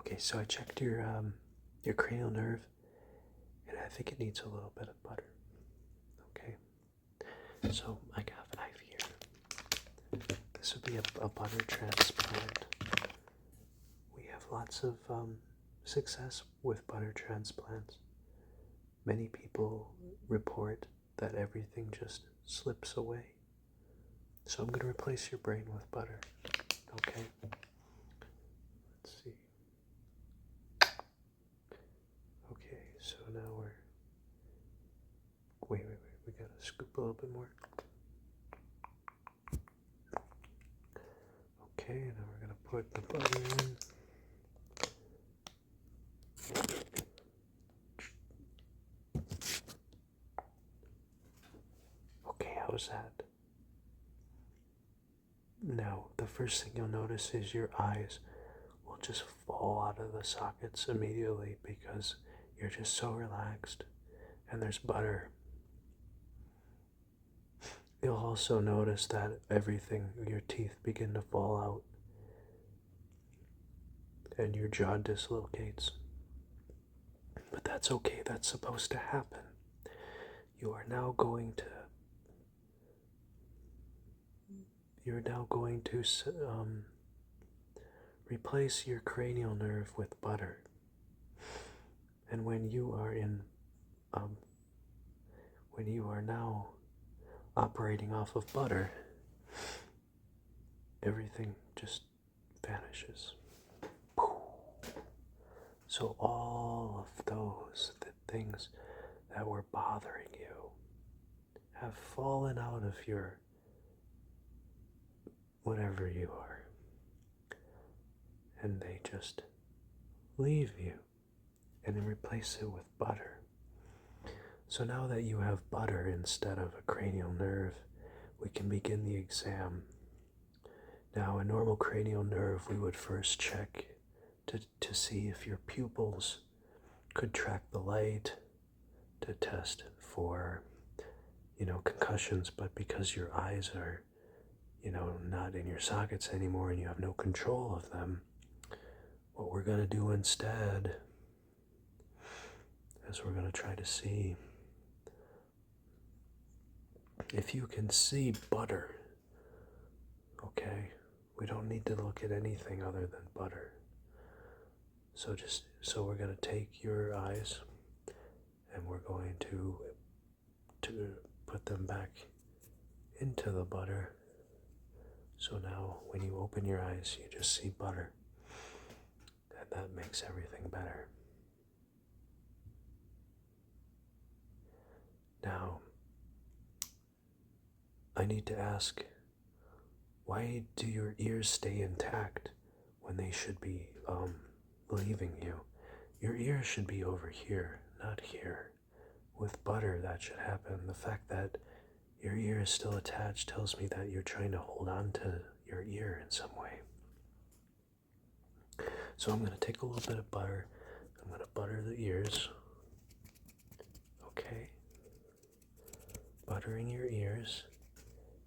Okay, so I checked your cranial nerve, and I think it needs a little bit of butter. Okay, so I got 5 here. This would be a butter transplant. We have lots of success with butter transplants. Many people report that everything just slips away. So I'm going to replace your brain with butter. Okay? Let's see. Okay, so now we're... Wait. We gotta scoop a little bit more. Okay, now we're gonna put the butter in. Okay, how's that? Now, the first thing you'll notice is your eyes will just fall out of the sockets immediately because you're just so relaxed and there's butter. You'll also notice that your teeth begin to fall out and your jaw dislocates. But that's okay, that's supposed to happen. You're now going to replace your cranial nerve with butter. And when you are now operating off of butter, everything just vanishes. So all of the things that were bothering you have fallen out of your whatever you are, and they just leave you and then replace it with butter. So now that you have butter instead of a cranial nerve, we can begin the exam. Now, a normal cranial nerve, we would first check to see if your pupils could track the light, to test for, concussions, but because your eyes are, not in your sockets anymore and you have no control of them, what we're going to do instead is we're going to try to see if you can see butter. Okay? We don't need to look at anything other than butter. So we're going to take your eyes and we're going to put them back into the butter. So now when you open your eyes, you just see butter. And that makes everything better. Now, I need to ask, why do your ears stay intact when they should be leaving you? Your ears should be over here, not here. With butter, that should happen. The fact that your ear is still attached tells me that you're trying to hold on to your ear in some way. So I'm going to take a little bit of butter. I'm going to butter the ears. Okay. Buttering your ears.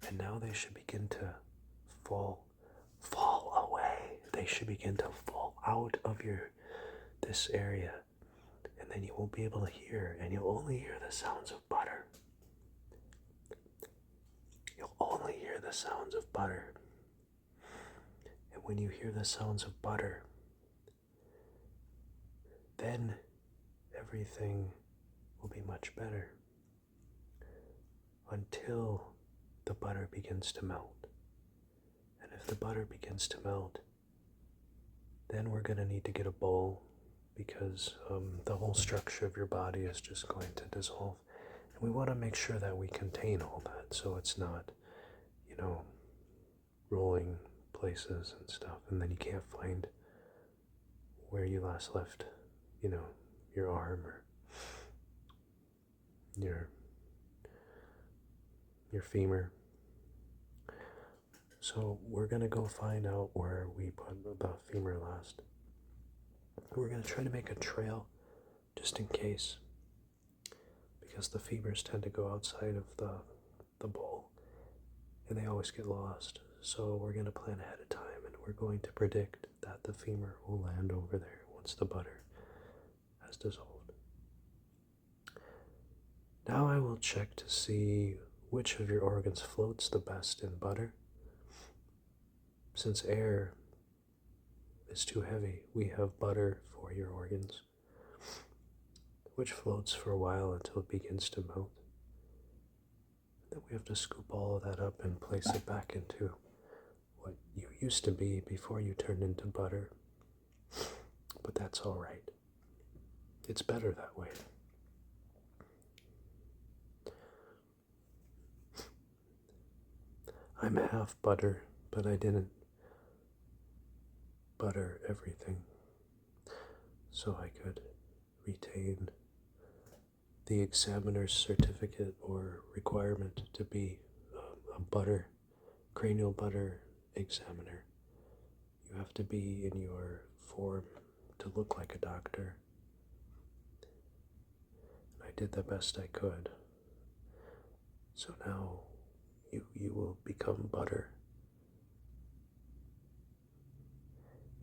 And now they should begin to fall away. They should begin to fall out of this area. And then you won't be able to hear, and you'll only hear the sounds of butter. You'll only hear the sounds of butter. And when you hear the sounds of butter, then everything will be much better until the butter begins to melt. And if the butter begins to melt, then we're going to need to get a bowl because the whole structure of your body is just going to dissolve. And we want to make sure that we contain all that so it's not, rolling places and stuff, and then you can't find where you last left, your arm or your femur. So we're going to go find out where we put the femur last. We're going to try to make a trail just in case, because the femurs tend to go outside of the bowl and they always get lost. So we're going to plan ahead of time, and we're going to predict that the femur will land over there once the butter has dissolved. Now I will check to see which of your organs floats the best in butter. Since air is too heavy, we have butter for your organs, which floats for a while until it begins to melt. Then we have to scoop all of that up and place it back into what you used to be before you turned into butter. But that's all right. It's better that way. I'm half butter, but I didn't butter everything, so I could retain the examiner's certificate or requirement to be a cranial butter examiner. You have to be in your form to look like a doctor. And I did the best I could. So now you will become butter.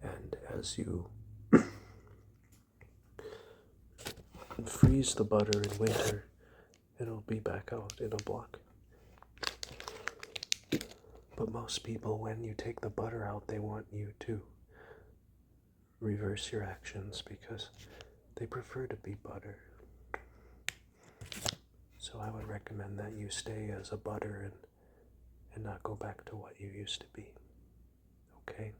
And as you freeze the butter in winter, it'll be back out in a block. But most people, when you take the butter out, they want you to reverse your actions because they prefer to be butter. So I would recommend that you stay as a butter and not go back to what you used to be. Okay?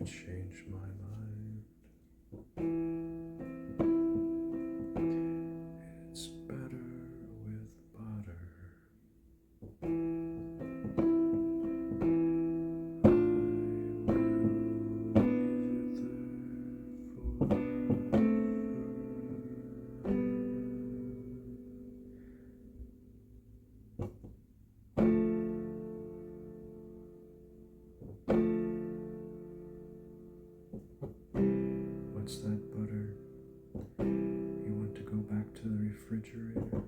Change my mind. It's better with butter. I will leave it there What's that, butter? You want to go back to the refrigerator?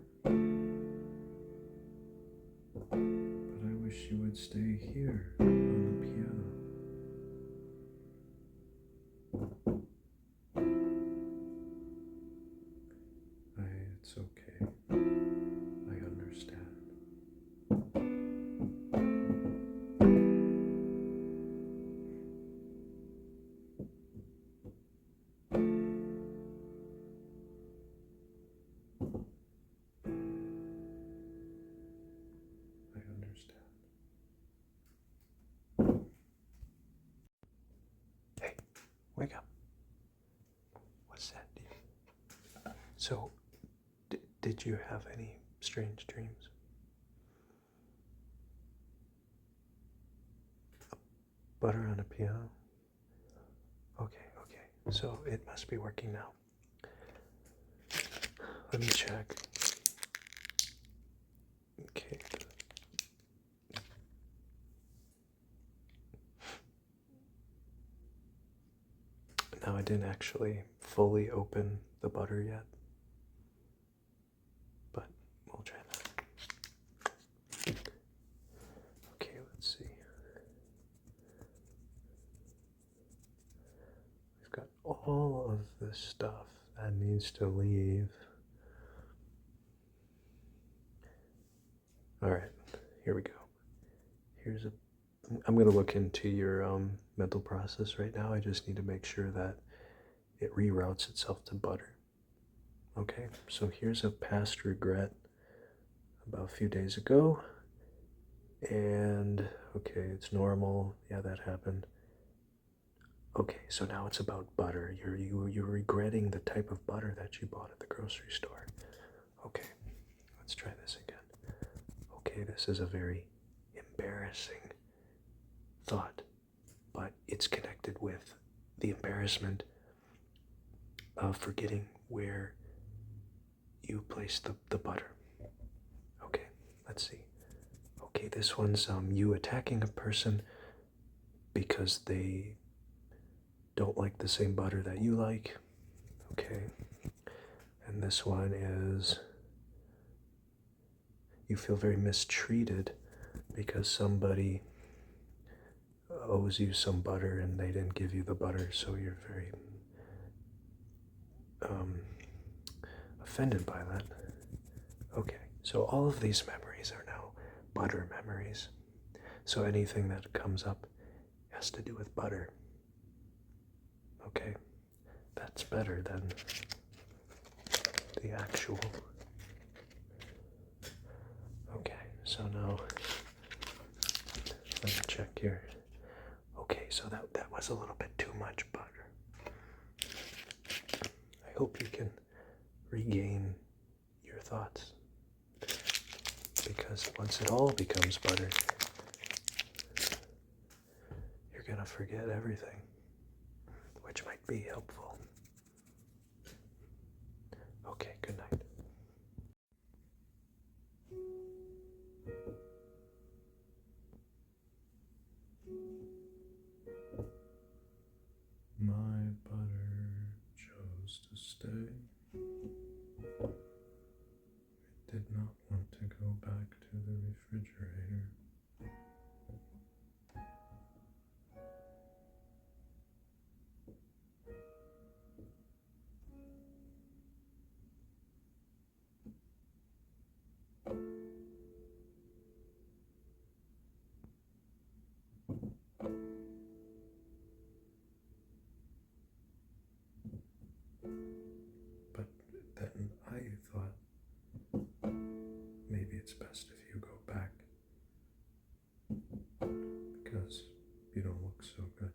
But I wish you would stay here on the piano. It's okay. I understand. Hey, wake up. What's that? So, did you have any strange dreams? Butter on a piano? Okay. So it must be working now. Let me check. Okay. Now I didn't actually fully open the butter yet, but we'll try that. Okay, let's see. We've got all of this stuff that needs to leave. All right, here we go. I'm going to look into your mental process right now. I just need to make sure that it reroutes itself to butter. Okay, so here's a past regret about a few days ago. And, okay, it's normal. Yeah, that happened. Okay, so now it's about butter. You're regretting the type of butter that you bought at the grocery store. Okay, let's try this again. Okay, this is a very embarrassing thought, but it's connected with the embarrassment of forgetting where you place the butter. Okay, let's see. Okay, this one's you attacking a person because they don't like the same butter that you like. Okay, and this one is you feel very mistreated because somebody owes you some butter and they didn't give you the butter, so you're very um, offended by that. Okay, so all of these memories are now butter memories. So anything that comes up has to do with butter. Okay, that's better than the actual. Okay, so now let me check here. Okay, so that was a little bit too much butter. I hope you can regain your thoughts, because once it all becomes butter, you're gonna forget everything, which might be helpful. Okay, good night. My butter chose to stay. It did not want to go back to the refrigerator. But then I thought maybe it's best if you go back, because you don't look so good.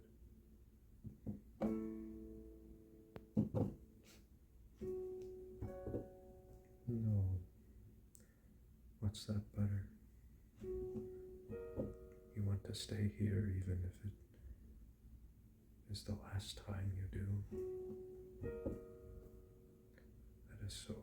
No. What's that butter? You want to stay here even if it is the last time you do? That is so